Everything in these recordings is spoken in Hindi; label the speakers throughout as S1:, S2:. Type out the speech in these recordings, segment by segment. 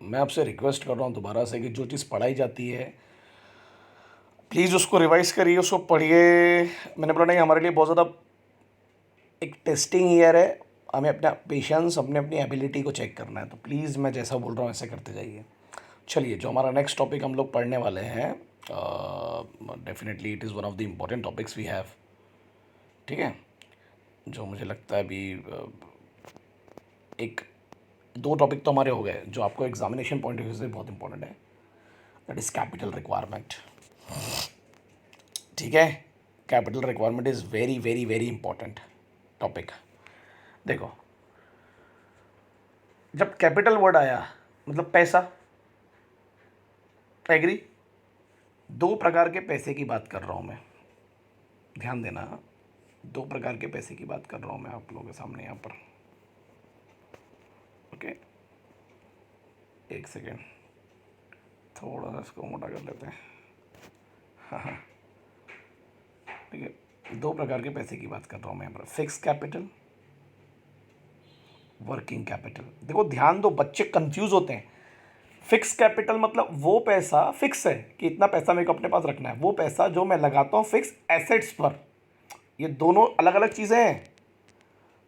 S1: मैं आपसे रिक्वेस्ट कर रहा हूँ दोबारा से कि जो चीज़ पढ़ाई जाती है प्लीज़ उसको रिवाइज़ करिए, उसको पढ़िए। मैंने बोला नहीं, हमारे लिए बहुत ज़्यादा एक टेस्टिंग ईयर है, हमें अपना पेशेंस, अपने अपनी एबिलिटी को चेक करना है। तो प्लीज़ मैं जैसा बोल रहा हूँ ऐसे करते जाइए। चलिए, जो हमारा नेक्स्ट टॉपिक हम लोग पढ़ने वाले हैं, definitely it is one of the important topics we have. ठीक है, जो मुझे लगता है अभी एक दो टॉपिक तो हमारे हो गए जो आपको एग्जामिनेशन पॉइंट ऑफ व्यू से बहुत इंपॉर्टेंट है, दैट इज़ कैपिटल रिक्वायरमेंट। ठीक है, capital requirement is very very very important topic. देखो, जब कैपिटल वर्ड आया मतलब पैसा, एग्री? दो प्रकार के पैसे की बात कर रहा हूँ मैं, ध्यान देना। दो प्रकार के पैसे की बात कर रहा हूँ मैं आप लोगों के सामने यहाँ पर। ओके, एक सेकेंड, थोड़ा सा इसको मोटा कर लेते हैं। हाँ, ठीक है, दो प्रकार के पैसे की बात कर रहा हूँ मैं यहाँ पर, फिक्स कैपिटल, वर्किंग कैपिटल। देखो ध्यान दो, बच्चे कंफ्यूज होते हैं। फिक्स कैपिटल मतलब वो पैसा फिक्स है कि इतना पैसा मेरे को अपने पास रखना है, वो पैसा जो मैं लगाता हूँ फिक्स एसेट्स पर। ये दोनों अलग अलग चीज़ें हैं।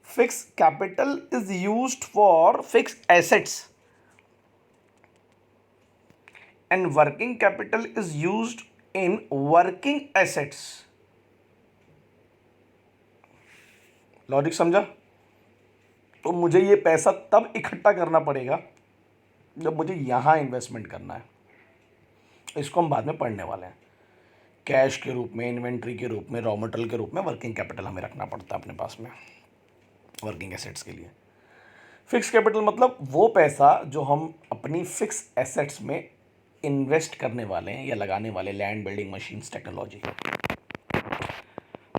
S1: Fix capital is used for fix assets and working capital is used in working assets. Logic समझा? तो मुझे ये पैसा तब इकट्ठा करना पड़ेगा जब मुझे यहाँ इन्वेस्टमेंट करना है। इसको हम बाद में पढ़ने वाले हैं। कैश के रूप में, इन्वेंट्री के रूप में, रॉ मटेरियल के रूप में वर्किंग कैपिटल हमें रखना पड़ता है अपने पास में वर्किंग एसेट्स के लिए। फिक्स कैपिटल मतलब वो पैसा जो हम अपनी फिक्स एसेट्स में इन्वेस्ट करने वाले हैं या लगाने वाले, लैंड, बिल्डिंग, मशीन्स, टेक्नोलॉजी।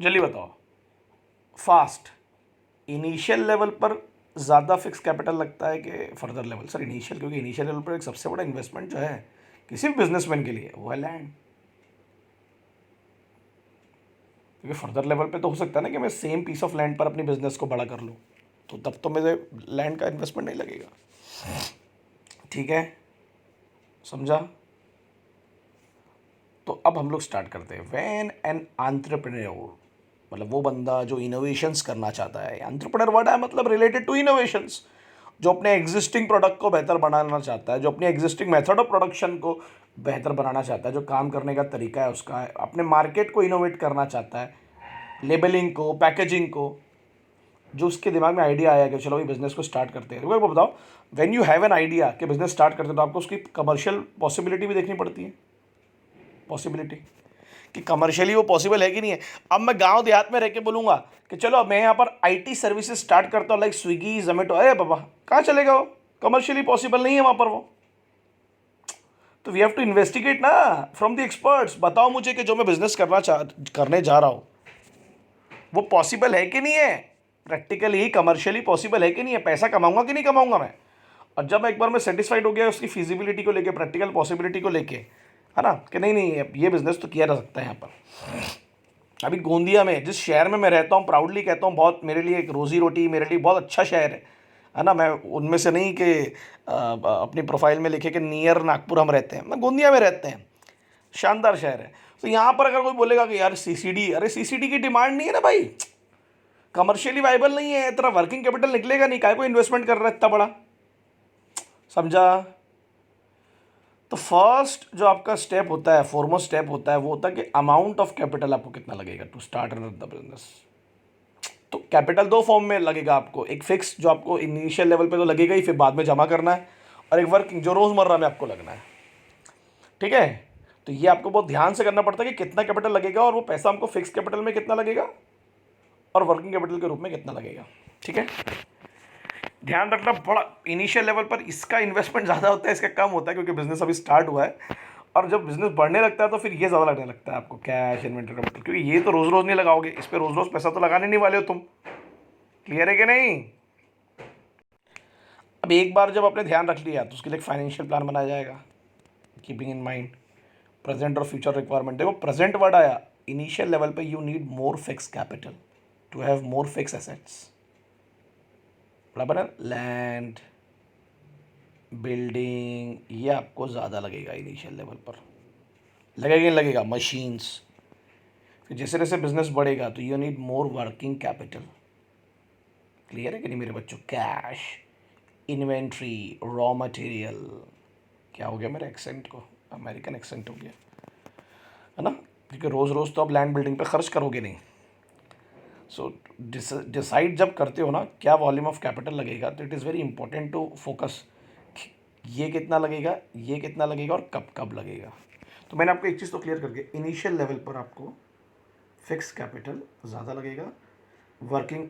S1: जल्दी बताओ, फास्ट इनिशियल लेवल पर ज़्यादा फिक्स कैपिटल लगता है कि फर्दर लेवल? सर इनिशियल, क्योंकि इनिशियल लेवल पर एक सबसे बड़ा इन्वेस्टमेंट जो है किसी भी बिजनेसमैन के लिए वो है लैंड। क्योंकि फर्दर लेवल पे तो हो सकता है ना कि मैं सेम पीस ऑफ लैंड पर अपनी बिजनेस को बड़ा कर लूँ, तो तब तो मेरे लैंड का इन्वेस्टमेंट नहीं लगेगा। ठीक है, समझा? तो अब हम लोग स्टार्ट करते हैं। व्हेन एन एंटरप्रेन्योर, मतलब वो बंदा जो इनोवेशंस करना चाहता है। एंटरप्रेन्योर वर्ड है मतलब रिलेटेड टू इनोवेशंस, जो अपने एग्जिस्टिंग प्रोडक्ट को बेहतर बनाना चाहता है, जो अपने एग्जिस्टिंग मेथड ऑफ प्रोडक्शन को बेहतर बनाना चाहता है, जो काम करने का तरीका है उसका, अपने मार्केट को इनोवेट करना चाहता है, लेबलिंग को, पैकेजिंग को। जो उसके दिमाग में आइडिया आया कि चलो ये बिजनेस को स्टार्ट करते हैं। वो बताओ, when you have an idea कि बिजनेस स्टार्ट करते हैं, तो आपको उसकी कमर्शियल पॉसिबिलिटी भी देखनी पड़ती है। पॉसिबिलिटी कि कमर्शियली वो पॉसिबल है कि नहीं है। अब मैं गांव देहात में रह के बोलूँगा कि चलो अब मैं यहाँ पर आईटी सर्विसेज स्टार्ट करता हूँ, लाइक स्विगी, जोमेटो, अरे बाबा कहाँ चलेगा वो? कमर्शियली पॉसिबल नहीं है वहाँ पर वो। तो वी हैव टू इन्वेस्टिगेट ना फ्रॉम द एक्सपर्ट्स। बताओ मुझे कि जो मैं बिजनेस करने जा रहा हूँ वो पॉसिबल है कि नहीं है, प्रैक्टिकली कमर्शियली पॉसिबल है कि नहीं है, पैसा कमाऊंगा कि नहीं कमाऊंगा मैं। और जब एक बार मैं सेटिस्फाइड हो गया उसकी फिजिबिलिटी को लेके, प्रैक्टिकल पॉसिबिलिटी को लेके, है ना, कि नहीं नहीं ये बिजनेस तो किया जा सकता है यहाँ पर। अभी गोंदिया में, जिस शहर में मैं रहता हूँ, प्राउडली कहता हूँ, बहुत मेरे लिए एक रोजी रोटी, मेरे लिए बहुत अच्छा शहर है ना। मैं उनमें से नहीं कि अपनी प्रोफाइल में लिखे कि नियर नागपुर हम रहते हैं, मैं गोंदिया में रहते हैं, शानदार शहर है। तो यहाँ पर अगर कोई बोलेगा कि यार सीसीडी, अरे सीसीडी की डिमांड नहीं है ना भाई, कमर्शियली वाइबल नहीं है, तेरा वर्किंग कैपिटल निकलेगा नहीं, काय को इन्वेस्टमेंट कर रहा है इतना बड़ा, समझा? तो फर्स्ट जो आपका स्टेप होता है, फॉरमोस्ट स्टेप होता है, वो होता है कि अमाउंट ऑफ कैपिटल आपको कितना लगेगा टू स्टार्ट द बिजनेस। तो कैपिटल दो फॉर्म में लगेगा आपको, एक फिक्स जो आपको इनिशियल लेवल पे तो लगेगा ही, फिर बाद में जमा करना है, और एक वर्किंग जो रोजमर्रा में आपको लगना है। ठीक है, तो ये आपको बहुत ध्यान से करना पड़ता है कि कितना कैपिटल लगेगा, और वो पैसा हमको फिक्स कैपिटल में कितना लगेगा और वर्किंग कैपिटल के रूप में कितना लगेगा। ठीक है, ध्यान रखना बड़ा, इनिशियल लेवल पर इसका इन्वेस्टमेंट ज़्यादा होता है, इसका कम होता है, क्योंकि बिजनेस अभी स्टार्ट हुआ है। और जब बिजनेस बढ़ने लगता है तो फिर ये ज़्यादा लगने लगता है आपको, कैश, इन्वेंटरी, कैपिटल, क्योंकि ये तो रोज़ रोज़ नहीं लगाओगे, इस पर रोज़ रोज़ पैसा तो लगाने नहीं वाले हो तुम। क्लियर है कि नहीं? अब एक बार जब आपने ध्यान रख लिया तो उसके लिए एक फाइनेंशियल प्लान बनाया जाएगा, कीपिंग इन माइंड प्रेजेंट और फ्यूचर रिक्वायरमेंट। देखो प्रेजेंट वर्ड आया, इनिशियल लेवल पे you need more fix capital to have more fix assets, बराबर है? लैंड, बिल्डिंग, ये आपको ज़्यादा लगेगा इनिशियल लेवल पर। लगेगा नहीं लगेगा? मशीन्स। फिर जैसे जैसे बिजनेस बढ़ेगा तो you need more working capital. Clear है कि नहीं मेरे बच्चों? Cash, inventory, raw material. क्या हो गया मेरे एक्सेंट को? अमेरिकन एक्सेंट हो गया है ना, क्योंकि रोज़ रोज़ तो आप लैंड बिल्डिंग पे खर्च करोगे नहीं। सो डिसाइड जब करते हो ना क्या वॉल्यूम ऑफ कैपिटल लगेगा, तो it is very important to focus ये कितना लगेगा, ये कितना लगेगा और कब कब लगेगा। तो मैंने आपको एक चीज़ तो क्लियर करके, इनिशियल लेवल पर आपको फिक्स कैपिटल ज़्यादा लगेगा वर्किंग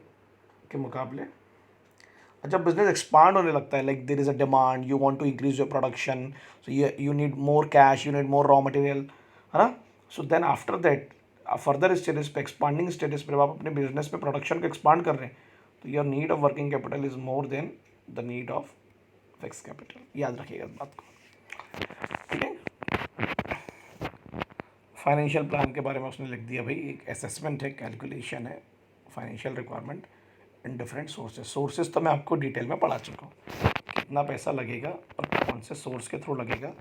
S1: के मुकाबले। और जब बिजनेस एक्सपांड होने लगता है, like there is a demand, you want to increase your production, so you need more cash, you need more raw material, है ना। So then after that further status पे, एक्सपांडिंग स्टेटस पे, जब आप अपने बिजनेस में प्रोडक्शन को एक्सपांड कर रहे हैं, तो your need of working capital is more than the need of fix capital. याद रखिएगा इस बात को, ठीक है। फाइनेंशियल प्लान के बारे में उसने लिख दिया भाई, एक असेसमेंट है, कैलकुलेशन है, financial requirement in different sources. Sources तो मैं आपको डिटेल में पढ़ा चुका हूँ, कितना पैसा लगेगा और कौन से सोर्स के थ्रू लगेगा,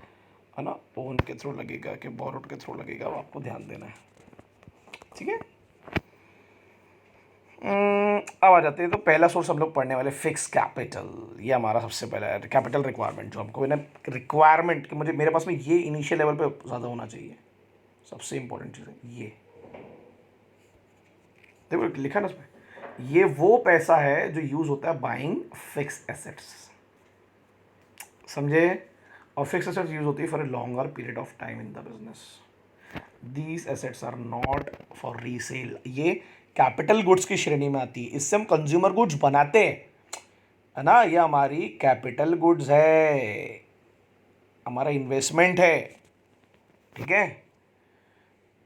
S1: है ना, ओन के थ्रू लगेगा कि बोरोड के थ्रू लगेगा, वो आपको ध्यान देना है, ठीक है। अब आ जाते हैं, तो पहला सोर्स हम लोग पढ़ने वाले फिक्स कैपिटल। ये हमारा सबसे पहला है कैपिटल रिक्वायरमेंट, जो हमको ना रिक्वायरमेंट कि मुझे मेरे पास में ये इनिशियल लेवल पे ज़्यादा होना चाहिए, सबसे इंपॉर्टेंट चीज़ है ये। देखो लिखा ना उसमें, ये वो पैसा है जो यूज़ होता है बाइंग फिक्स एसेट्स, समझे। और फिक्स एसेट्स यूज़ होती है for a longer period of time in the business. These assets are not for resale. ये कैपिटल गुड्स की श्रेणी में आती है, इससे हम कंज्यूमर गुड्स बनाते हैं, है ना। ये हमारी कैपिटल गुड्स है, हमारा इन्वेस्टमेंट है, ठीक है।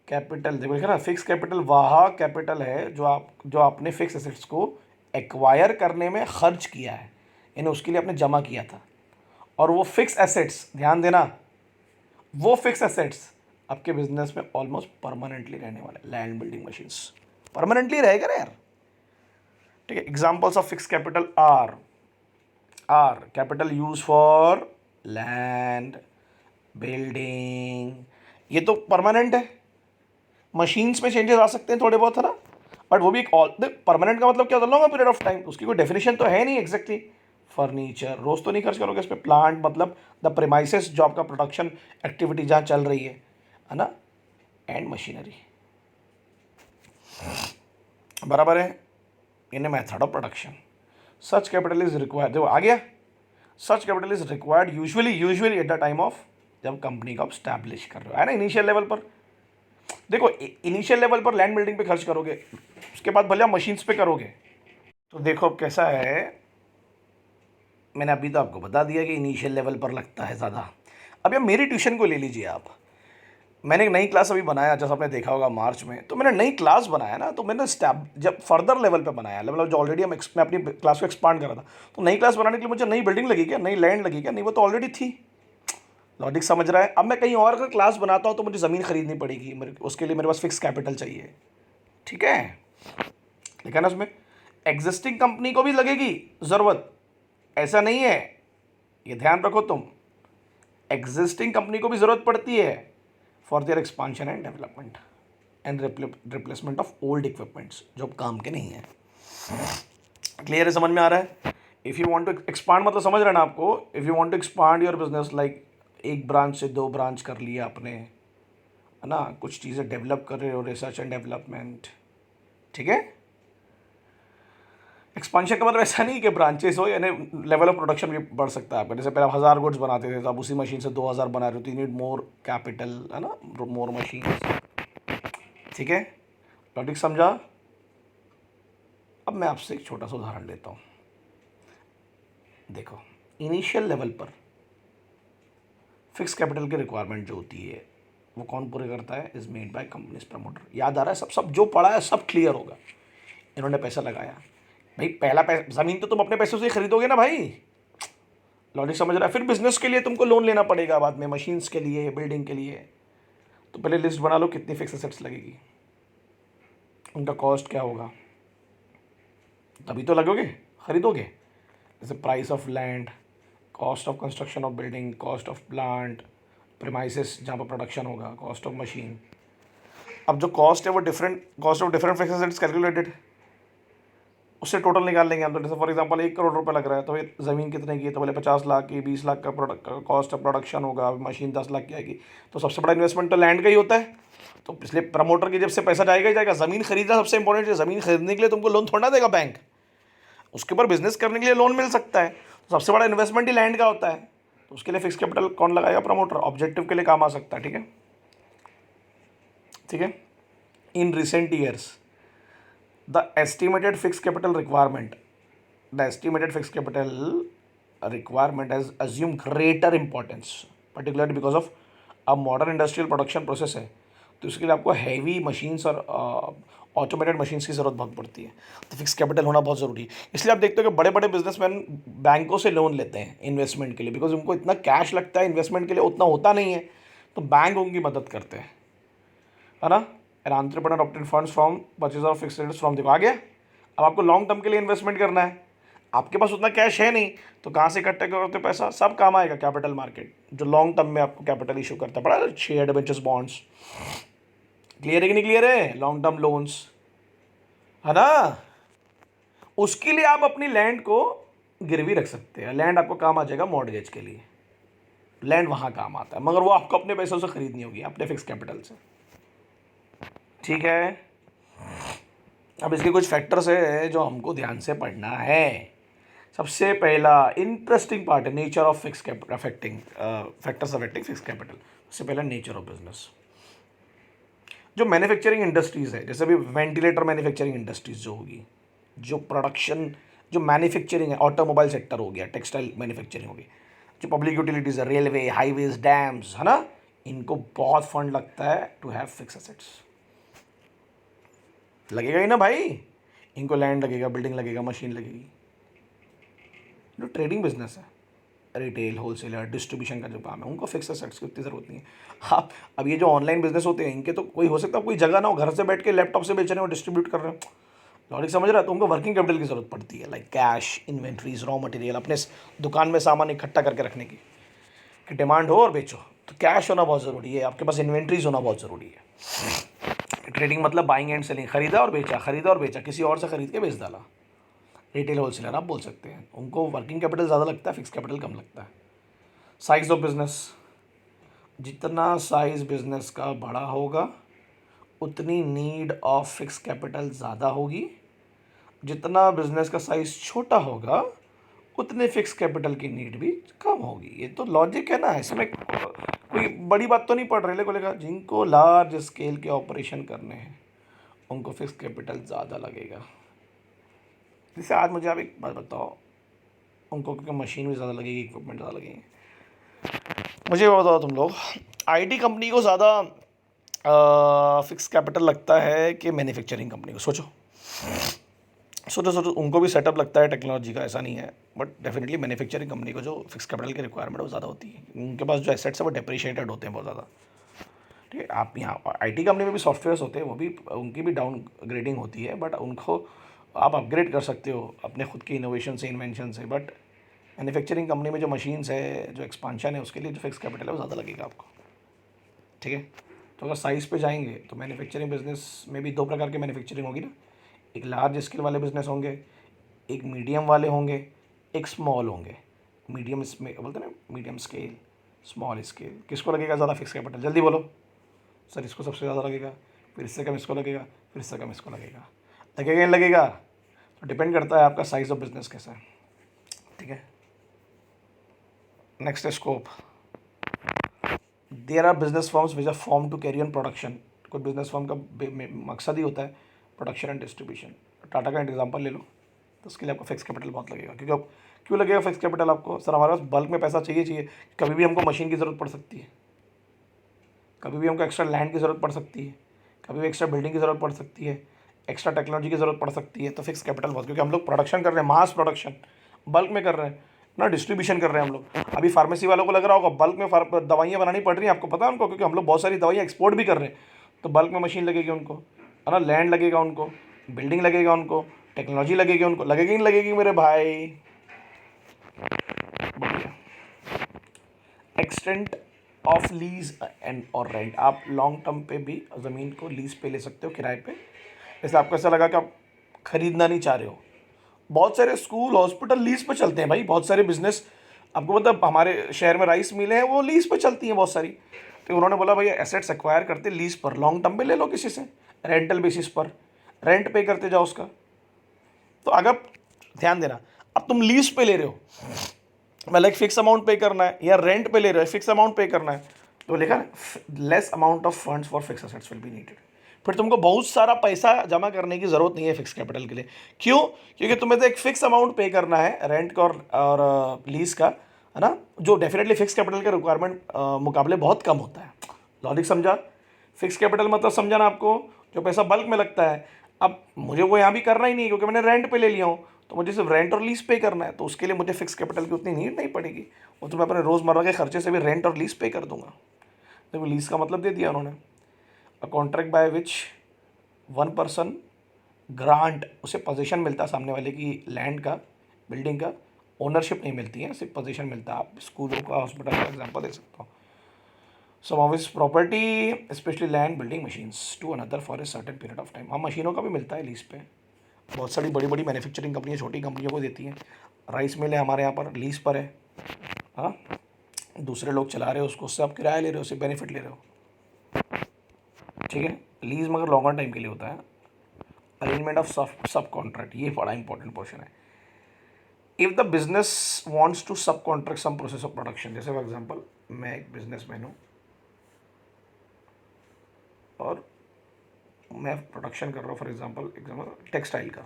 S1: कैपिटल देखो लिखा ना, फिक्स कैपिटल वह कैपिटल है जो आपने फिक्स एसेट्स को एक्वायर करने में खर्च किया है, यानी उसके लिए आपने जमा किया था। और वो फिक्स एसेट्स, ध्यान देना, वो फिक्स एसेट्स आपके बिजनेस में ऑलमोस्ट परमानेंटली रहने वाले। लैंड बिल्डिंग मशीन्स परमानेंटली रहेगा ना यार, ठीक है। Examples of fix capital R capital use for land building, ये तो परमानेंट है। मशीन्स में चेंजेस आ सकते हैं थोड़े बहुत, है ना, बट वो भी एक ऑल परमानेंट का मतलब क्या होता है? लॉन्गर पीरियड ऑफ टाइम, उसकी कोई डेफिनेशन तो है नहीं एग्जैक्टली। फर्नीचर रोज तो नहीं खर्च करोगे इस पर। प्लांट मतलब द प्रेमाइसेस, जो आपका प्रोडक्शन एक्टिविटी जहाँ चल रही है ना। एंड मशीनरी, बराबर है, in a method of production. Such capital is required, देखो आ गया, such capital is required usually at the time of, जब कंपनी को आप स्टैब्लिश कर रहे हो, है ना, इनिशियल लेवल पर। देखो इनिशियल लेवल पर लैंड बिल्डिंग पे खर्च करोगे, उसके बाद भले आप मशीन्स पे करोगे। तो देखो अब कैसा है, मैंने अभी तो आपको बता दिया कि इनिशियल लेवल पर लगता है ज़्यादा। अब यार मेरी ट्यूशन को ले लीजिए आप, मैंने एक नई क्लास अभी बनाया, जैसा आपने देखा होगा मार्च में, तो मैंने नई क्लास बनाया ना, तो मैंने स्टैब जब फर्दर लेवल पे बनाया, मतलब जो ऑलरेडी मैं अपनी क्लास को एक्सपांड कर रहा था, तो नई क्लास बनाने के लिए मुझे नई बिल्डिंग लगी क्या, नई लैंड लगी क्या? नहीं, वो तो ऑलरेडी थी। लॉजिक समझ रहा है? अब मैं कहीं और अगर क्लास बनाता हूँ तो मुझे ज़मीन खरीदनी पड़ेगी, उसके लिए मेरे पास फिक्स कैपिटल चाहिए, ठीक है। देखा ना उसमें, एग्जिस्टिंग कंपनी को भी लगेगी ज़रूरत, ऐसा नहीं है, ये ध्यान रखो तुम, एग्जिस्टिंग कंपनी को भी ज़रूरत पड़ती है for their expansion and development and replacement of old equipments जो अब काम के नहीं है। क्लियर है? समझ में आ रहा है? If you want to expand, मतलब समझ रहे ना आपको, if you want to expand your business, like एक ब्रांच से 2 ब्रांच कर लिया आपने, है ना, कुछ चीज़ें डेवलप कर रहे हो, रिसर्च एंड डेवलपमेंट, ठीक है। एक्सपांशन का मतलब ऐसा नहीं कि ब्रांचेस हो, यानी लेवल ऑफ प्रोडक्शन भी बढ़ सकता है आपका। जैसे पहले आप 1000 गुड्स बनाते थे, तो आप उसी मशीन से 2000 बना रहे हो, तो यू नीड मोर कैपिटल, है ना, मोर मशीन, ठीक है। लॉजिक समझा? अब मैं आपसे एक छोटा सा उदाहरण लेता हूँ। देखो इनिशियल लेवल पर फिक्स कैपिटल की रिक्वायरमेंट जो होती है, वो कौन पूरे करता है? Is made by companies promoter. याद आ रहा है? सब सब जो पढ़ा है सब क्लियर होगा। इन्होंने पैसा लगाया भाई, पहला पैसा, ज़मीन तो तुम अपने पैसों से ही खरीदोगे ना भाई, लॉजिक समझ रहा है। फिर बिजनेस के लिए तुमको लोन लेना पड़ेगा बाद में, मशीन्स के लिए, बिल्डिंग के लिए। तो पहले लिस्ट बना लो कितनी फिक्स एसेट्स लगेगी, उनका कॉस्ट क्या होगा, तभी तो लगोगे, खरीदोगे। जैसे price of land, cost of construction of building, cost of plant, premises जहाँ पर प्रोडक्शन होगा, कॉस्ट ऑफ मशीन। अब जो कॉस्ट है वो different cost of different fixed assets calculated, उससे टोटल निकाल लेंगे हम। तो जैसे फॉर एग्जांपल 1 करोड़ रुपए लग रहा है, तो ये ज़मीन कितने की है, तो बोले 50 लाख की, 20 लाख का प्रोडक्ट कॉस्ट ऑफ प्रोडक्शन होगा, मशीन 10 लाख की आएगी। तो सबसे बड़ा इन्वेस्टमेंट तो लैंड का ही होता है। तो इसलिए प्रमोटर की जब से पैसा जाएगा ही जाएगा। ज़मीन खरीदना सबसे इंपॉर्टेंट है। ज़मीन खरीदने के लिए तुमको लोन थोड़ा देगा बैंक, उसके ऊपर बिजनेस करने के लिए लोन मिल सकता है। तो सबसे बड़ा इन्वेस्टमेंट ही लैंड का होता है। तो उसके लिए फिक्स कैपिटल कौन लगाएगा? प्रमोटर। ऑब्जेक्टिव के लिए काम आ सकता है। ठीक है, ठीक है। In recent years the estimated fix capital requirement has assumed greater importance, particularly because of अब मॉडर्न इंडस्ट्रियल प्रोडक्शन प्रोसेस है। तो इसके लिए आपको हैवी मशीन्स और ऑटोमेटेड मशीन्स की ज़रूरत बहुत पड़ती है। तो फिक्स कैपिटल होना बहुत ज़रूरी है। इसलिए आप देखते हो कि बड़े बड़े बिजनेसमैन बैंकों से लोन लेते हैं इन्वेस्टमेंट के लिए, बिकॉज उनको इतना कैश लगता है इन्वेस्टमेंट के लिए, उतना होता नहीं है। तो बैंक उनकी मदद करते हैं, है ना। An entrepreneur obtain funds from purchase of fixed assets from, देखो आ गया। अब आपको लॉन्ग टर्म के लिए इन्वेस्टमेंट करना है, आपके पास उतना कैश है नहीं, तो कहाँ से इकट्ठा करते पैसा? सब काम आएगा कैपिटल मार्केट, जो लॉन्ग टर्म में आपको कैपिटल इशू करता है। बड़ा शेयर डिबेंचर्स, बॉन्ड्स। क्लियर है कि नहीं क्लियर है? लॉन्ग टर्म लोन्स, है ना। उसके लिए आप अपनी लैंड को गिरवी रख सकते हैं। लैंड आपको काम आ जाएगा मॉर्टगेज के लिए, लैंड वहाँ काम आता है, मगर वो आपको अपने पैसों से खरीदनी होगी, अपने फिक्स कैपिटल से। ठीक है। अब इसके कुछ फैक्टर्स है जो हमको ध्यान से पढ़ना है। सबसे पहला इंटरेस्टिंग पार्ट है nature of fix capital affecting factors affecting fix capital. सबसे पहला नेचर ऑफ बिजनेस। जो मैन्युफैक्चरिंग इंडस्ट्रीज़ है, जैसे अभी वेंटिलेटर मैन्युफैक्चरिंग इंडस्ट्रीज जो होगी, जो प्रोडक्शन जो मैन्युफैक्चरिंग है, ऑटोमोबाइल सेक्टर हो गया, टेक्सटाइल मैन्युफैक्चरिंग हो गई, जो पब्लिक यूटिलिटीज़ है, रेलवे, हाईवेज, डैम्स, है ना, इनको बहुत फंड लगता है टू हैव फिक्स एसेट्स। लगेगा ही ना भाई, इनको लैंड लगेगा, बिल्डिंग लगेगा, मशीन लगेगी। जो ट्रेडिंग बिजनेस है, रिटेल, होलसेलर, डिस्ट्रीब्यूशन का जो काम है, उनको फिक्स एसेट्स की उतनी ज़रूरत नहीं है। हाँ, अब ये जो ऑनलाइन बिजनेस होते हैं, इनके तो कोई हो सकता है कोई जगह ना हो, घर से बैठ के लैपटॉप से बेच रहे हो, डिस्ट्रीब्यूट कर रहे हो, लॉजिक समझ रहा है। तो उनको वर्किंग कैपिटल की ज़रूरत पड़ती है, like cash, inventories, raw material, अपने दुकान में सामान इकट्ठा करके रखने की, कि डिमांड हो और बेचो। तो कैश होना बहुत ज़रूरी है, आपके पास इन्वेंट्रीज होना बहुत ज़रूरी है। ट्रेडिंग मतलब बाइंग एंड सेलिंग, खरीदा और बेचा, खरीदा और बेचा, किसी और से खरीद के बेच डाला। रिटेल होलसेलर आप बोल सकते हैं, उनको वर्किंग कैपिटल ज़्यादा लगता है, फिक्स कैपिटल कम लगता है। साइज ऑफ बिजनेस, जितना साइज बिजनेस का बड़ा होगा उतनी नीड ऑफ फिक्स कैपिटल ज़्यादा होगी। जितना बिजनेस का साइज छोटा होगा उतने फिक्स कैपिटल की नीड भी कम होगी। ये तो लॉजिक है ना, इसमें कोई बड़ी बात तो नहीं पड़ रही। लेगा जिनको लार्ज स्केल के ऑपरेशन करने हैं उनको फिक्स कैपिटल ज़्यादा लगेगा। जैसे आज मुझे आप एक बात बताओ, उनको क्योंकि मशीन भी ज़्यादा लगेगी, इक्विपमेंट ज़्यादा लगेंगे। मुझे ये बताओ तुम लोग, आईटी कंपनी को ज़्यादा फिक्स कैपिटल लगता है कि मैन्युफैक्चरिंग कंपनी को? सोचो सोचो सोचो। उनको भी सेटअप लगता है टेक्नोलॉजी का, ऐसा नहीं है, बट डेफिनेटली मैन्युफैक्चरिंग कंपनी को जो फिक्स कैपिटल की रिक्वायरमेंट है वो ज़्यादा होती है। उनके पास जो एसेट्स है वो डेप्रिशिएटेड होते हैं बहुत ज़्यादा। ठीक है। आप यहाँ आईटी कंपनी में भी सॉफ्टवेयर्स होते हैं, वो भी उनकी भी डाउन ग्रेडिंग होती है, बट उनको आप अपग्रेड कर सकते हो अपने खुद की इनोवेशन से, इन्वेंशन से। बट मैन्युफैक्चरिंग कंपनी में जो मशीन्स है, जो एक्सपांशन है, उसके लिए जो फिक्स कैपिटल है वो ज़्यादा लगेगा आपको। ठीक है। तो अगर साइज़ पे जाएंगे तो मैन्युफैक्चरिंग बिजनेस में भी 2 प्रकार की मैन्युफैक्चरिंग होगी ना। एक लार्ज स्केल वाले बिजनेस होंगे, एक मीडियम वाले होंगे, एक स्मॉल होंगे। मीडियम इसमें बोलते हैं ना, मीडियम स्केल, स्मॉल स्केल। किसको लगेगा ज़्यादा फिक्स कैपिटल? जल्दी बोलो सर। इसको सबसे ज़्यादा लगेगा, फिर इससे कम इसको लगेगा, फिर इससे कम इसको लगेगा। लगेगा नहीं लगेगा? तो डिपेंड करता है आपका साइज़ ऑफ बिजनेस कैसा है। ठीक है। नेक्स्ट है scope. There are business forms which are form to carry on production. कोई बिजनेस फॉर्म का मकसद ही होता है प्रोडक्शन एंड डिस्ट्रीब्यूशन। टाटा का एग्जांपल ले लो, तो उसके लिए आपको फिक्स कैपिटल बहुत लगेगा। क्योंकि अब क्यों लगेगा फिक्स कैपिटल आपको? सर हमारे पास बल्क में पैसा चाहिए, कभी भी हमको मशीन की ज़रूरत पड़ सकती है, कभी भी हमको एक्स्ट्रा लैंड की ज़रूरत पड़ सकती है, कभी भी एक्स्ट्रा बिल्डिंग की ज़रूरत पड़ सकती है, एक्स्ट्रा टेक्नोलॉजी की ज़रूरत पड़ सकती है। तो फिक्स कैपिटल बहुत, क्योंकि हम लोग प्रोडक्शन कर रहे हैं, मास प्रोडक्शन बल्क में कर रहे हैं ना, डिस्ट्रीब्यूशन कर रहे हैं हम लोग। अभी फार्मेसी वालों को लग रहा होगा बल्क में दवाइयाँ बनानी पड़ रही हैं, आपको पता है उनको, क्योंकि हम लोग बहुत सारी दवाइयाँ एक्सपोर्ट भी कर रहे हैं। तो बल्क में मशीन लगेगी उनको, है ना, लैंड लगेगा उनको, बिल्डिंग लगेगा उनको, टेक्नोलॉजी लगेगी उनको। लगेगी नहीं लगेगी मेरे भाई? बढ़िया। एक्सटेंट ऑफ लीज एंड और रेंट, आप लॉन्ग टर्म पे भी ज़मीन को लीज पे ले सकते हो, किराए पे। जैसे आपको ऐसा लगा कि आप खरीदना नहीं चाह रहे हो, बहुत सारे स्कूल हॉस्पिटल लीज पे चलते हैं भाई, बहुत सारे बिजनेस, आपको मतलब हमारे शहर में राइस मिलें हैं वो लीज पे चलती हैं बहुत सारी। तो उन्होंने बोला भैया एसेट्स एक्वायर करते लीज पर, लॉन्ग टर्म पे ले लो किसी से, रेंटल बेसिस पर, रेंट पे करते जाओ उसका। तो अगर ध्यान देना, अब तुम लीज पे ले रहे हो, मतलब एक फिक्स अमाउंट पे करना है, या रेंट पे ले रहे हो फिक्स अमाउंट पे करना है, तो लिखा ना less amount of funds for fix assets will be needed. फिर तुमको बहुत सारा पैसा जमा करने की ज़रूरत नहीं है फिक्स कैपिटल के लिए। क्यों? क्योंकि तुम्हें तो एक फिक्स अमाउंट पे करना है रेंट का और लीज का, है ना, जो डेफिनेटली फिक्स कैपिटल के रिक्वायरमेंट मुकाबले बहुत कम होता है। लॉजिक समझा? फिक्स कैपिटल मतलब समझा ना आपको, जो पैसा बल्क में लगता है। अब मुझे वो यहाँ भी करना ही नहीं है क्योंकि मैंने रेंट पे ले लिया हूँ, तो मुझे सिर्फ रेंट और लीज पे करना है, तो उसके लिए मुझे फिक्स कैपिटल की उतनी नीड नहीं पड़ेगी, वो तो मैं अपने रोज़मर्रा के खर्चे से भी रेंट और लीज पे कर दूंगा। देखो लीज का मतलब दे दिया उन्होंने, a contract by which one person grant, उसे पोजीशन मिलता है सामने वाले की लैंड का, बिल्डिंग का, ओनरशिप नहीं मिलती है, सिर्फ पोजीशन मिलता है। आप स्कूलों का, हॉस्पिटल का एग्जाम्पल दे सकता हूँ। Some of his property specially land building machines to another for a certain period of time. हाँ, मशीनों का भी मिलता है लीज पे, बहुत सारी बड़ी बड़ी मैन्युफैक्चरिंग कंपनियाँ छोटी कंपनियों को देती हैं। राइस मिल है हमारे यहाँ पर, लीज पर है, हाँ, दूसरे लोग चला रहे हो उसको, उससे आप किराया ले रहे हो, उससे बेनिफिट ले रहे हो, ठीक है। लीज मगर लॉन्गर टाइम के लिए होता है। अरेंजमेंट ऑफ सब कॉन्ट्रैक्ट, ये बड़ा इंपॉर्टेंट पोर्शन है। If the business wants to sub contract some process of production, जैसे फॉर एग्जांपल मैं एक बिजनेसमैन हूँ और मैं प्रोडक्शन कर रहा हूँ, फॉर एग्जांपल टेक्सटाइल का,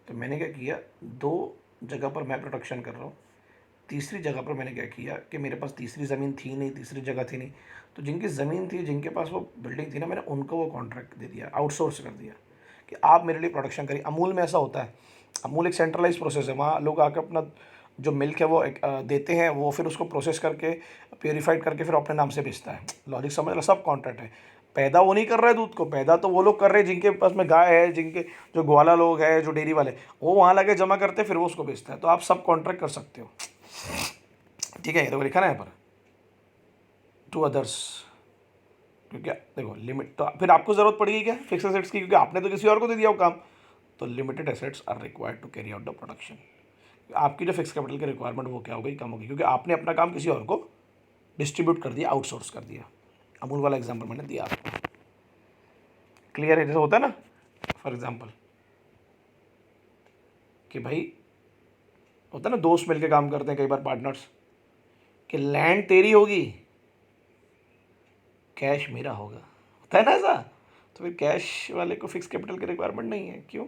S1: तो मैंने क्या किया, दो जगह पर मैं प्रोडक्शन कर रहा हूँ, तीसरी जगह पर मैंने क्या किया कि मेरे पास तीसरी ज़मीन थी नहीं, तीसरी जगह थी नहीं, तो जिनकी ज़मीन थी, जिनके पास वो बिल्डिंग थी ना, मैंने उनको वो कॉन्ट्रैक्ट दे दिया, आउटसोर्स कर दिया कि आप मेरे लिए प्रोडक्शन करिए। अमूल में ऐसा होता है, अमूल एक सेंट्रलाइज प्रोसेस है, वहाँ लोग आकर अपना जो मिल्क है वो देते हैं, वो फिर उसको प्रोसेस करके प्योरीफाइड करके फिर अपने नाम से बेचता है। लॉजिक समझ लो, सब कॉन्ट्रैक्ट है। पैदा वो नहीं कर रहे दूध को, पैदा तो वो लोग कर रहे हैं जिनके पास में गाय है, जिनके जो ग्वाला लोग है, जो डेयरी वाले, वो वहाँ लाके जमा करते हैं, फिर वो उसको बेचता है। तो आप सब कॉन्ट्रैक्ट कर सकते हो, ठीक है। ये तो लिखा ना यहाँ पर, टू अदर्स, क्योंकि देखो लिमिट, तो फिर आपको ज़रूरत पड़ेगी क्या फिक्स एसेट्स की, क्योंकि आपने तो किसी और को दे दिया वो काम। तो limited assets are required to carry out the production. आपकी जो फिक्स कैपिटल की रिक्वायरमेंट वो क्या हो गई, कम होगी, क्योंकि आपने अपना काम किसी और को डिस्ट्रीब्यूट कर दिया, आउटसोर्स कर दिया। अमूल वाला एग्जाम्पल मैंने दिया आपको, क्लियर है? जैसे होता है ना, फॉर एग्जाम्पल कि भाई होता है ना, दोस्त मिलके काम करते हैं कई बार, पार्टनर्स, कि लैंड तेरी होगी, कैश मेरा होगा, होता है ना ऐसा। तो फिर कैश वाले को फिक्स कैपिटल की रिक्वायरमेंट नहीं है। क्यों?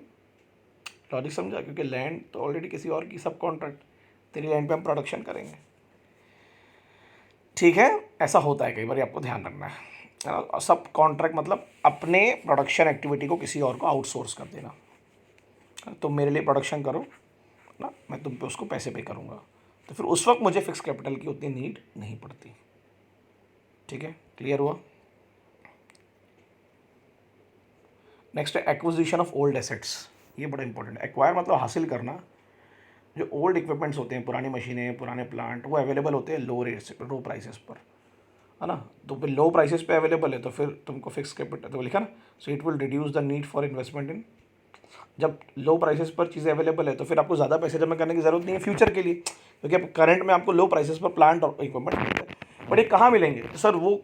S1: लॉजिक समझा? क्योंकि लैंड तो ऑलरेडी किसी और की, सब कॉन्ट्रैक्ट, तेरी लैंड पे हम प्रोडक्शन करेंगे, ठीक है। ऐसा होता है कई बार, आपको ध्यान रखना है। सब कॉन्ट्रैक्ट मतलब अपने प्रोडक्शन एक्टिविटी को किसी और को आउटसोर्स कर देना। तुम मेरे लिए प्रोडक्शन करो ना, मैं तुम पे उसको पैसे पे करूँगा, तो फिर उस वक्त मुझे फिक्स कैपिटल की उतनी नीड नहीं पड़ती, ठीक है। क्लियर हुआ? नेक्स्ट है एक्विजिशन ऑफ ओल्ड एसेट्स। ये बड़ा इंपॉर्टेंट है। एक्वायर मतलब हासिल करना, जो ओल्ड इक्विपमेंट्स होते हैं, पुरानी मशीनें, पुराने प्लांट, वो अवेलेबल होते हैं लो रेट्स, लो प्राइसेस पर, है ना। तो फिर लो प्राइसेस पे अवेलेबल है तो फिर तुमको फिक्स कैपिटल, तो लिखा ना, so it will reduce the need for investment इन। जब लो प्राइसेस पर चीज़ें अवेलेबल है तो फिर आपको ज़्यादा पैसे जमा करने की ज़रूरत नहीं है फ्यूचर के लिए, क्योंकि अब करंट में आपको लो प्राइसेस पर प्लांट और इक्विपमेंट मिलता है। बट ये कहाँ मिलेंगे सर? वो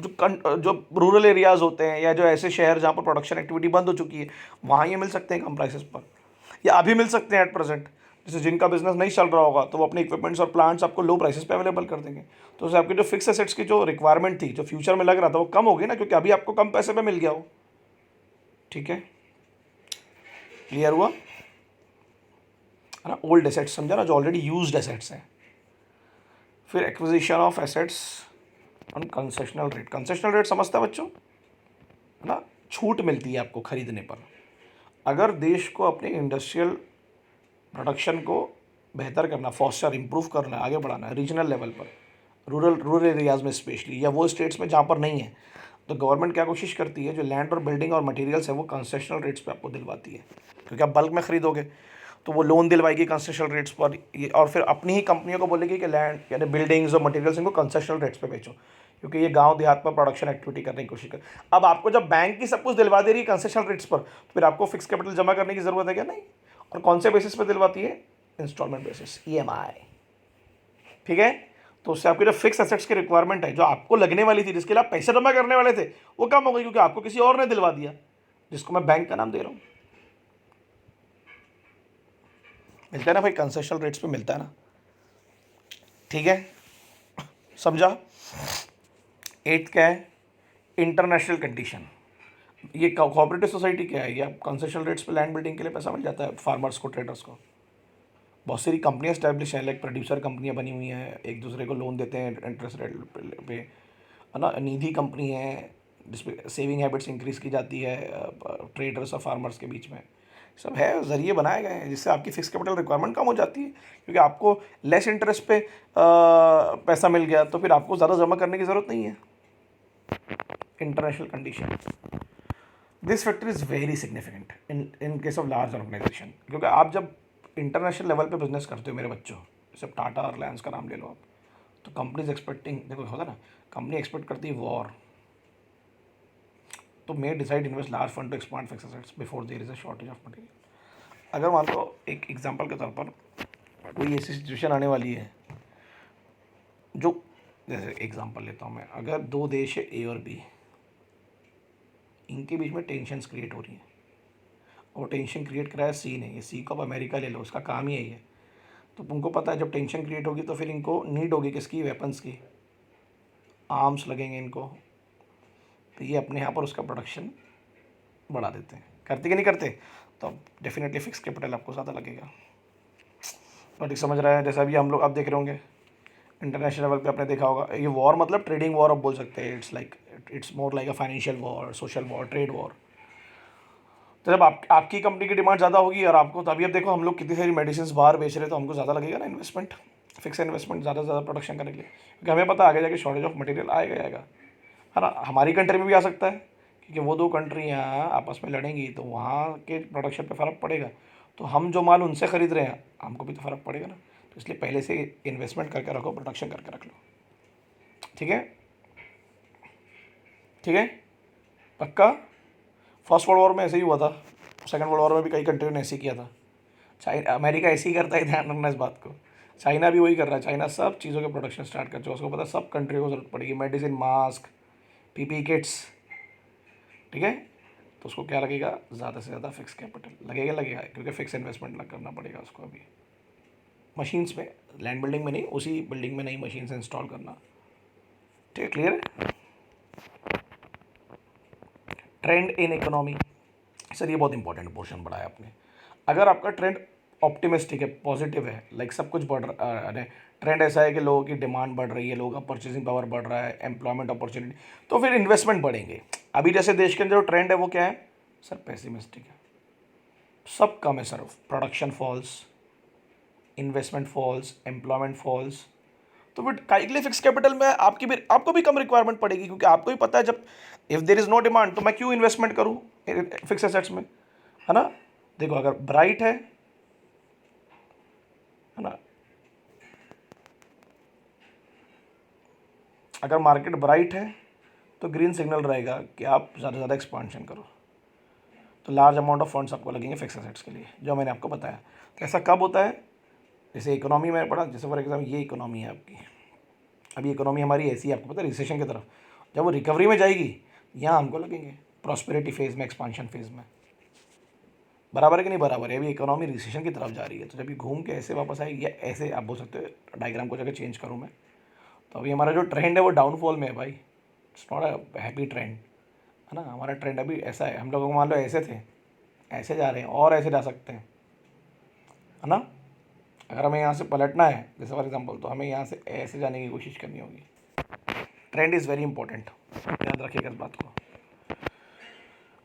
S1: जो रूरल एरियाज़ होते हैं या जो ऐसे शहर जहाँ पर प्रोडक्शन एक्टिविटी बंद हो चुकी है, वहाँ ये मिल सकते हैं कम प्राइसेस पर, या अभी मिल सकते हैं एट प्रेजेंट। जैसे जिनका बिजनेस नहीं चल रहा होगा तो वो अपने इक्विपमेंट्स और प्लांट्स आपको लो प्राइसेस पे अवेलेबल कर देंगे। तो उससे आपकी जो फिक्स एसेट्स की जो रिक्वायरमेंट थी, जो फ्यूचर में लग रहा था, वो कम होगी ना, क्योंकि अभी आपको कम पैसे पे मिल गया हो, ठीक है। क्लियर हुआ? है ना। ओल्ड एसेट्स समझा ना, जो ऑलरेडी यूज्ड एसेट्स हैं। फिर acquisition of assets on concessional rate. Concessional rate समझता है बच्चों, है ना, छूट मिलती है आपको खरीदने पर। अगर देश को अपने इंडस्ट्रियल प्रोडक्शन को बेहतर करना, फॉस्टर इम्प्रूव करना, आगे बढ़ाना है रीजनल लेवल पर, रूरल एरियाज़ में स्पेशली, या वो स्टेट्स में जहाँ पर नहीं है, तो गवर्नमेंट क्या कोशिश करती है, जो लैंड और बिल्डिंग और मटेरियल्स है वो कंसेशनल रेट्स पे आपको दिलवाती है, क्योंकि आप बल्क में ख़रीदोगे तो वो लोन दिलवाएगी कंसेशनल रेट्स पर और फिर अपनी ही कंपनियों को बोलेगी कि लैंड यानी बिल्डिंग्स और मटेरियल्स इनको कंसेशनल रेट्स पे बेचो, क्योंकि ये गांव देहात पर प्रोडक्शन एक्टिविटी करने की कोशिश कर। अब आपको जब बैंक की सब कुछ दिलवा दे रही है कंसेशनल रेट्स पर, तो फिर आपको फिक्स कैपिटल जमा करने की ज़रूरत है क्या? नहीं। और कौन से बेसिस पर दिलवाती है? Installment basis, EMI। ठीक है, तो उससे आपकी जो फिक्स एसेट्स की रिक्वायरमेंट है, जो आपको लगने वाली थी, जिसके लिए आप पैसे जमा करने वाले थे, वो कम हो गई, क्योंकि आपको किसी और ने दिलवा दिया, जिसको मैं बैंक का नाम दे रहा हूँ। मिलता है ना भाई, कंसेशनल रेट्स पे मिलता है ना। ठीक है, समझा? 8 क्या है? International condition. ये कोऑपरेटिव सोसाइटी क्या है? ये आप कंसेशनल रेट्स पे लैंड बिल्डिंग के लिए पैसा मिल जाता है फार्मर्स को, ट्रेडर्स को। बहुत सारी कंपनियां स्टैब्लिश हैं, लाइक प्रोड्यूसर कंपनियां बनी हुई हैं, एक दूसरे को लोन देते हैं इंटरेस्ट रेट पे, है ना। निधि कंपनी है जिसपे सेविंग हैबिट्स इंक्रीज़ की जाती है ट्रेडर्स और फार्मर्स के बीच में। सब है, ज़रिए बनाए गए हैं जिससे आपकी फिक्स कैपिटल रिक्वायरमेंट कम हो जाती है, क्योंकि आपको लेस इंटरेस्ट पे पैसा मिल गया, तो फिर आपको ज़्यादा जमा करने की ज़रूरत नहीं है। International condition, this factor is very significant in case of large organisation, क्योंकि आप जब इंटरनेशनल लेवल पे बिजनेस करते हो मेरे बच्चों, जैसे टाटा और रिलायंस का नाम ले लो आप, तो कंपनीज एक्सपेक्टिंग, देखो होता ना, कंपनी एक्सपेक्ट करती है वॉर, तो may decide invest large fund to expand fix assets before there is a shortage of material. अगर मान लो एक एग्जांपल के तौर पर कोई ऐसी सिचुएशन आने वाली है जो, जैसे एग्जांपल लेता हूँ मैं, अगर दो देश है A और B, इनके बीच में टेंशन्स क्रिएट हो रही हैं, और टेंशन क्रिएट कराया C ने, ये C को अब अमेरिका ले लो, उसका काम ही यही है। तो उनको पता है जब टेंशन क्रिएट होगी तो फिर इनको नीड होगी किसकी? वेपन्स की, आर्म्स लगेंगे इनको, तो ये अपने यहाँ पर उसका प्रोडक्शन बढ़ा देते हैं। करते कि नहीं करते? तो डेफिनेटली फिक्स कैपिटल आपको ज़्यादा लगेगा। और समझ रहा है, जैसा अभी हम लोग अब देख रहे होंगे इंटरनेशनल लेवल पे, आपने देखा होगा, ये वॉर मतलब ट्रेडिंग वॉर आप बोल सकते हैं, it's more like a financial war, social war, trade war. तो जब आपकी कंपनी की डिमांड ज़्यादा होगी और आपको, तभी अब देखो हम लोग कितनी सारी मेडिसिन बाहर बेच रहे हैं, तो हमको ज़्यादा लगेगा ना इन्वेस्टमेंट, फिक्स इन्वेस्टमेंट ज़्यादा से ज़्यादा प्रोडक्शन करने के लिए, क्योंकि हमें पता आगे जाके शॉर्टेज ऑफ मटेरियल आएगा है ना। हमारी कंट्री में भी आ सकता है, क्योंकि वो दो कंट्रियाँ आपस में लड़ेंगी तो वहाँ के प्रोडक्शन पे फ़र्क पड़ेगा, तो हम जो माल उनसे ख़रीद रहे हैं हमको भी तो फ़र्क पड़ेगा ना। तो इसलिए पहले से इन्वेस्टमेंट करके रखो, प्रोडक्शन करके रख लो। ठीक है, ठीक है, पक्का। फर्स्ट वर्ल्ड वॉर में ऐसे ही हुआ था, सेकंड वर्ल्ड वॉर में भी कई कंट्रियों ने ऐसे ही किया था। चाइना, अमेरिका ऐसे ही करता है, ध्यान रखना इस बात को। चाइना भी वही कर रहा है, चाइना सब चीज़ों के प्रोडक्शन स्टार्ट कर चुका, उसको पता है सब कंट्री को ज़रूरत पड़ेगी, मेडिसिन, मास्क, PPE किट्स। ठीक है, तो उसको क्या लगेगा? ज़्यादा से ज़्यादा फिक्स कैपिटल लगेगा, क्योंकि फिक्स इन्वेस्टमेंट करना पड़ेगा उसको। अभी मशीन्स में, लैंड बिल्डिंग में नहीं, उसी बिल्डिंग में नई मशीन्स इंस्टॉल करना। ठीक है, क्लियर है? ट्रेंड इन इकोनॉमी, सर ये बहुत इंपॉर्टेंट पोर्शन बढ़ाया आपने। अगर आपका ट्रेंड ऑप्टिमिस्टिक है, पॉजिटिव है, लाइक सब कुछ बढ़ रहा है, ट्रेंड ऐसा है कि लोगों की डिमांड बढ़ रही है, लोगों का परचेसिंग पावर बढ़ रहा है, एम्प्लॉयमेंट अपॉर्चुनिटी, तो फिर इन्वेस्टमेंट बढ़ेंगे। अभी जैसे देश के अंदर जो ट्रेंड है वो क्या है सर? पेसिमिस्टिक है, सब कम है sir, production falls, investment falls, employment falls, तो फिर काहे के लिए फिक्स कैपिटल में आपको भी कम रिक्वायरमेंट पड़ेगी, क्योंकि आपको भी पता है जब if there is no demand तो मैं क्यों इन्वेस्टमेंट करूँ फिक्स एसेट्स में, है ना। देखो अगर ब्राइट है ना, अगर मार्केट ब्राइट है तो ग्रीन सिग्नल रहेगा कि आप ज़्यादा से ज़्यादा एक्सपांशन करो, तो लार्ज अमाउंट ऑफ फंड्स आपको लगेंगे फिक्स एसेट्स के लिए, जो मैंने आपको बताया। तो ऐसा कब होता है? जैसे इकोनॉमी में पढ़ा, जैसे फॉर एग्जाम्पल ये इकोनॉमी है आपकी, अभी इकोनॉमी हमारी ऐसी है, आपको पता है रिसेशन की तरफ, जब वो रिकवरी में जाएगी यहाँ हमको लगेंगे प्रॉस्पेरिटी फेज़ में, एक्सपांशन फेज़ में। बराबर है कि नहीं बराबर है? अभी इकोनॉमी रिसेशन की तरफ जा रही है, तो जब ये घूम के ऐसे वापस आएगी, या ऐसे आप बोल सकते हो, डायग्राम को जगह चेंज करूँ मैं, तो अभी हमारा जो ट्रेंड है वो डाउनफॉल में है भाई, it's not a happy trend, है ना। हमारा ट्रेंड अभी ऐसा है, हम लोग मान लो ऐसे थे, ऐसे जा रहे हैं और ऐसे जा सकते हैं, है ना। अगर हमें यहाँ से पलटना है जैसे फॉर एग्जांपल, तो हमें यहाँ से ऐसे जाने की कोशिश करनी होगी। ट्रेंड इज़ वेरी इंपॉर्टेंट, याद रखिएगा इस बात को।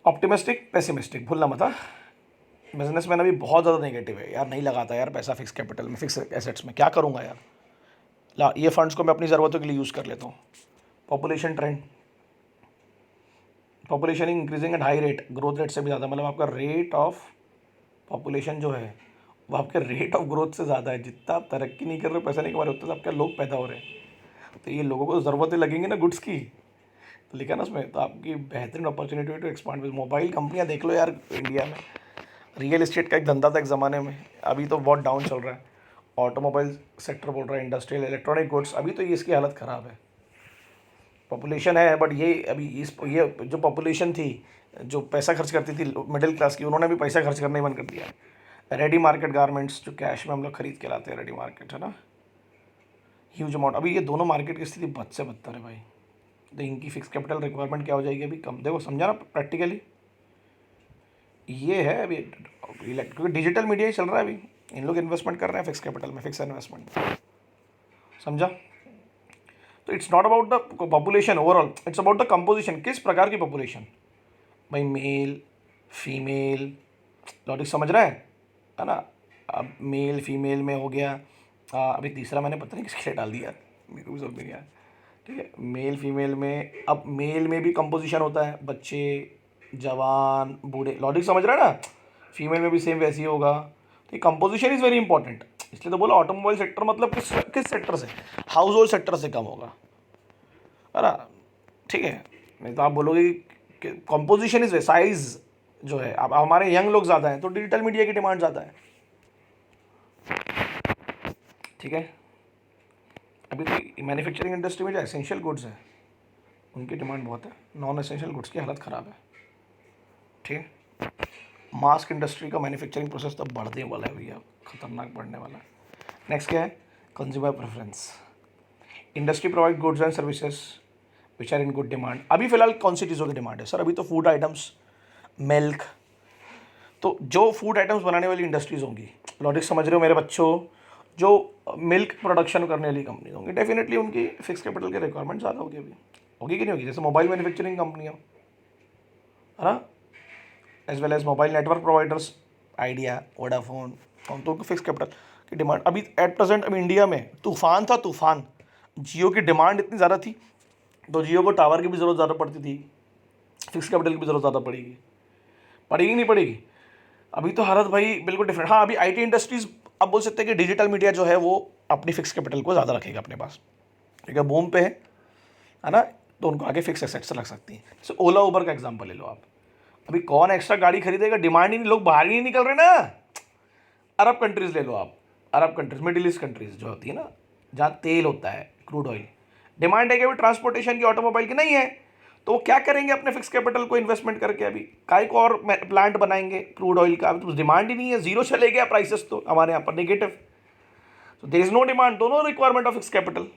S1: ऑप्टिमिस्टिक, पेसिमिस्टिक भूलना मत। बिजनेसमैन अभी बहुत ज़्यादा नेगेटिव है यार, नहीं लगाता यार पैसा फिक्स कैपिटल में, फिक्स एसेट्स में, क्या करूँगा यार, ला ये फंड्स को मैं अपनी ज़रूरतों के लिए यूज़ कर लेता हूँ। Population trend, population increasing at high rate, growth rate से भी ज़्यादा, मतलब आपका रेट ऑफ पॉपुलेशन जो है वो आपके रेट ऑफ ग्रोथ से ज़्यादा है। जितना आप तरक्की नहीं कर रहे हो, पैसा नहीं कमा रहे, उतना आपके लोग पैदा हो रहे हैं। तो ये लोगों को ज़रूरतें लगेंगी ना गुड्स की, तो लिखा ना उसमें, तो आपकी बेहतरीन अपॉर्चुनिटी टू एक्सपांड। मोबाइल कंपनियां देख लो यार, इंडिया में रियल एस्टेट का एक धंधा था एक ज़माने में, अभी तो बहुत डाउन चल रहा है। ऑटोमोबाइल सेक्टर बोल रहा है, इंडस्ट्रियल, इलेक्ट्रॉनिक गुड्स, अभी तो ये इसकी हालत ख़राब है। पॉपुलेशन है बट ये अभी ये जो पॉपुलेशन थी जो पैसा खर्च करती थी मिडिल क्लास की, उन्होंने भी पैसा खर्च करना ही बंद कर दिया है। रेडी मार्केट गारमेंट्स जो कैश में हम लोग खरीद के लाते हैं, रेडी मार्केट है ना, ह्यूज अमाउंट। अभी ये दोनों मार्केट की स्थिति बद से बदतर है भाई। तो इनकी फिक्स कैपिटल रिक्वायरमेंट क्या हो जाएगी अभी कम, देखो समझा ना प्रैक्टिकली। ये है अभी क्योंकि डिजिटल मीडिया ही चल रहा है अभी, इन लोग इन्वेस्टमेंट कर रहे हैं फिक्स कैपिटल में, फिक्स इन्वेस्टमेंट, समझा। तो it's not about the population overall, it's about the composition, किस प्रकार की पॉपुलेशन भाई, मेल फीमेल, लॉजिक समझ रहे हैं, है ना। अब मेल फीमेल में हो गया, अभी तीसरा मैंने पता नहीं किसके लिए डाल दिया, मेरे को भी समझ नहीं आया। ठीक है, मेल फीमेल में, अब मेल में भी कंपोजिशन होता है, बच्चे जवान बूढ़े, लॉजिक समझ रहे हैं ना। फीमेल में भी सेम वैसे ही होगा। तो ये कंपोजिशन इज़ वेरी इंपॉर्टेंट, इसलिए तो बोला ऑटोमोबाइल सेक्टर मतलब किस किस सेक्टर से, हाउस होल्ड सेक्टर से कम होगा, है ना। ठीक है, नहीं तो आप बोलोगे कि कंपोजिशन इज वे, साइज जो है, अब हमारे यंग लोग ज़्यादा हैं तो डिजिटल मीडिया की डिमांड ज़्यादा है। ठीक है, अभी तो मैन्युफैक्चरिंग इंडस्ट्री में जो एसेंशियल गुड्स हैं उनकी डिमांड बहुत है, नॉन एसेंशियल गुड्स की हालत ख़राब है। ठीक है, मास्क इंडस्ट्री का मैन्युफैक्चरिंग प्रोसेस तो बढ़ने वाला है भैया, खतरनाक बढ़ने वाला है। नेक्स्ट क्या है, consumer preference. Industry provide goods and services which are in good demand. अभी फिलहाल कौन सी चीज़ों की डिमांड है सर, अभी तो फूड आइटम्स, मिल्क, तो जो फूड आइटम्स बनाने वाली इंडस्ट्रीज़ होंगी, लॉजिक समझ रहे हो मेरे बच्चों, जो मिल्क प्रोडक्शन करने वाली कंपनी होंगी, डेफिनेटली उनकी फिक्स कैपिटल की रिक्वायरमेंट ज़्यादा होगी, अभी होगी कि नहीं होगी। जैसे मोबाइल मैन्युफैक्चरिंग कंपनियाँ, है ना, as well as mobile network providers, Idea, Vodafone, तो फिक्स कैपिटल की डिमांड अभी एट प्रेजेंट अभी इंडिया में तूफान था, तूफान। जियो की डिमांड इतनी ज़्यादा थी तो जियो को टावर की भी ज़रूरत ज़्यादा पड़ती थी, फिक्स कैपिटल की भी ज़रूरत ज़्यादा पड़ेगी, पड़ेगी नहीं पड़ेगी। अभी तो हालत भाई बिल्कुल डिफरेंट। हाँ, अभी आईटी इंडस्ट्रीज़ अब बोल सकते हैं कि डिजिटल मीडिया जो है वो अपनी फिक्स कैपिटल को ज़्यादा रखेगा अपने पास, ठीक है, बूम पे है ना, तो उनको आगे फिक्स एसेट्स लग सकती हैं। जैसे ओला उबर का एग्जांपल ले लो आप, अभी कौन एक्स्ट्रा गाड़ी खरीदेगा, डिमांड ही नहीं, लोग बाहर ही नहीं निकल रहे ना। अरब कंट्रीज़ ले लो आप, अरब कंट्रीज़, मिडिल ईस्ट कंट्रीज़ जो होती है ना, जहाँ तेल होता है, क्रूड ऑयल, डिमांड है कि अभी ट्रांसपोर्टेशन की, ऑटोमोबाइल की नहीं है, तो वो क्या करेंगे अपने फिक्स कैपिटल को इन्वेस्टमेंट करके, अभी काय को और प्लांट बनाएंगे क्रूड ऑयल का, अभी तो डिमांड ही नहीं है, जीरो चले गया प्राइसेस तो हमारे यहाँ पर नेगेटिव, तो देयर इज नो डिमांड, दोनों रिक्वायरमेंट ऑफ फिक्स कैपिटल,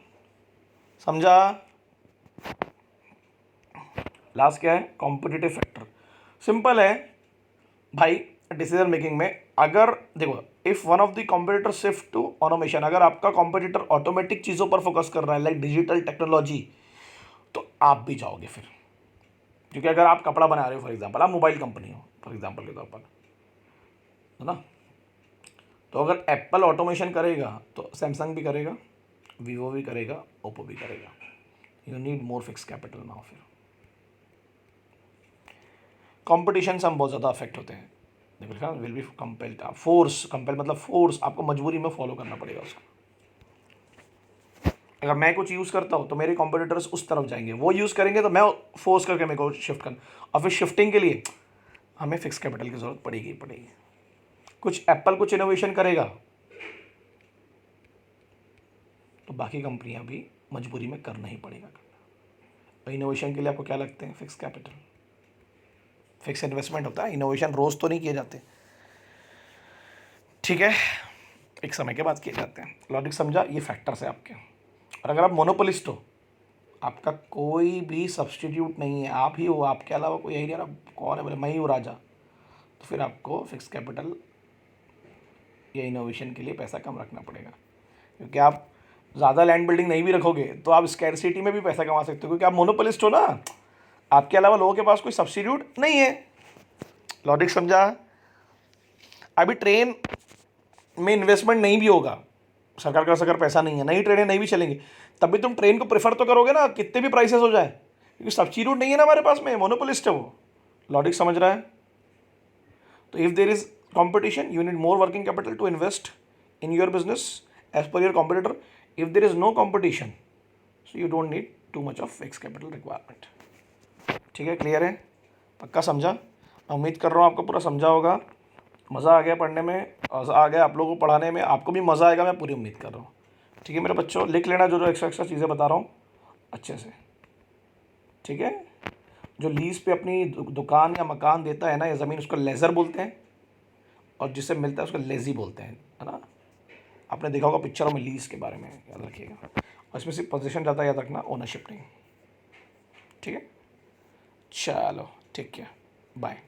S1: समझा। लास्ट क्या है, कॉम्पिटिटिव फैक्टर। सिंपल है भाई, डिसीजन मेकिंग में अगर देखो, if one of the competitor shift to automation, अगर आपका कॉम्पिटिटर ऑटोमेटिक चीज़ों पर फोकस कर रहा है लाइक डिजिटल टेक्नोलॉजी, तो आप भी जाओगे फिर। क्योंकि अगर आप कपड़ा बना रहे हो फॉर एग्जांपल, आप मोबाइल कंपनी हो फॉर एग्जांपल के तौर पर, है ना, तो अगर एप्पल ऑटोमेशन करेगा तो सैमसंग भी करेगा, वीवो भी करेगा, ओप्पो भी करेगा। You need more fix capital now. फिर कंपटीशन से हम बहुत ज़्यादा अफेक्ट होते हैं, देखो will be compelled, force, compel मतलब फोर्स, आपको मजबूरी में फॉलो करना पड़ेगा उसको। अगर मैं कुछ यूज़ करता हूँ तो मेरे कॉम्पिटिटर्स उस तरफ जाएंगे, वो यूज़ करेंगे तो मैं फोर्स करके मेरे को शिफ्ट करना, और फिर शिफ्टिंग के लिए हमें फिक्स कैपिटल की ज़रूरत पड़ेगी पड़ेगी। कुछ एप्पल कुछ इनोवेशन करेगा तो बाकी कंपनियां भी मजबूरी में करना ही पड़ेगा करना। तो इनोवेशन के लिए आपको क्या लगते हैं, फिक्स कैपिटल, फिक्स इन्वेस्टमेंट होता है, इनोवेशन रोज़ तो नहीं किए जाते, ठीक है, एक समय के बाद किए जाते हैं। लॉजिक समझा, ये फैक्टर्स है आपके। और अगर आप मोनोपोलिस्ट हो, आपका कोई भी सब्सटीट्यूट नहीं है, आप ही हो, आपके अलावा कोई यही नहीं रहा, कौन है बोले मैं ही हूँ राजा, तो फिर आपको फिक्स कैपिटल या इनोवेशन के लिए पैसा कम रखना पड़ेगा। क्योंकि आप ज़्यादा लैंड बिल्डिंग नहीं भी रखोगे तो आप स्कैरसिटी में भी पैसा कमा सकते हो, क्योंकि आप मोनोपोलिस्ट हो ना, आपके अलावा लोगों के पास कोई सब्स्टिट्यूट नहीं है। लॉजिक समझा। अभी ट्रेन में इन्वेस्टमेंट नहीं भी होगा, सरकार के पास अगर पैसा नहीं है, नई ट्रेनें नहीं भी चलेंगी, तब भी तुम ट्रेन को प्रेफर तो करोगे ना, कितने भी प्राइसेस हो जाए, क्योंकि सब्स्टिट्यूट नहीं है ना हमारे पास में, मोनोपोलिस्ट है वो। लॉजिक समझ रहा है। तो if there is competition, you need more working capital to invest in your business as per your competitor. If there is no competition, so you don't need too much of fixed capital requirement. ठीक है, क्लियर है, पक्का समझा? मैं उम्मीद कर रहा हूँ आपको पूरा समझा होगा, मज़ा आ गया पढ़ने में, मज़ा आ गया आप लोगों को पढ़ाने में, आपको भी मज़ा आएगा, मैं पूरी उम्मीद कर रहा हूँ। ठीक है मेरे बच्चों, लिख लेना जो जो एक्स्ट्रा चीज़ें बता रहा हूँ अच्छे से। ठीक है, जो लीज पे अपनी दुकान या मकान देता है ना या ज़मीन, उसको लेज़र बोलते हैं, और जिससे मिलता है उसको लेज़ी बोलते हैं, है ना? आपने देखा होगा पिक्चरों में लीज के बारे में, याद रखिएगा। और इसमें सिर्फ पोजीशन ज़्यादा याद रखना, ओनरशिप नहीं। ठीक है, चलो ठीक है, बाय।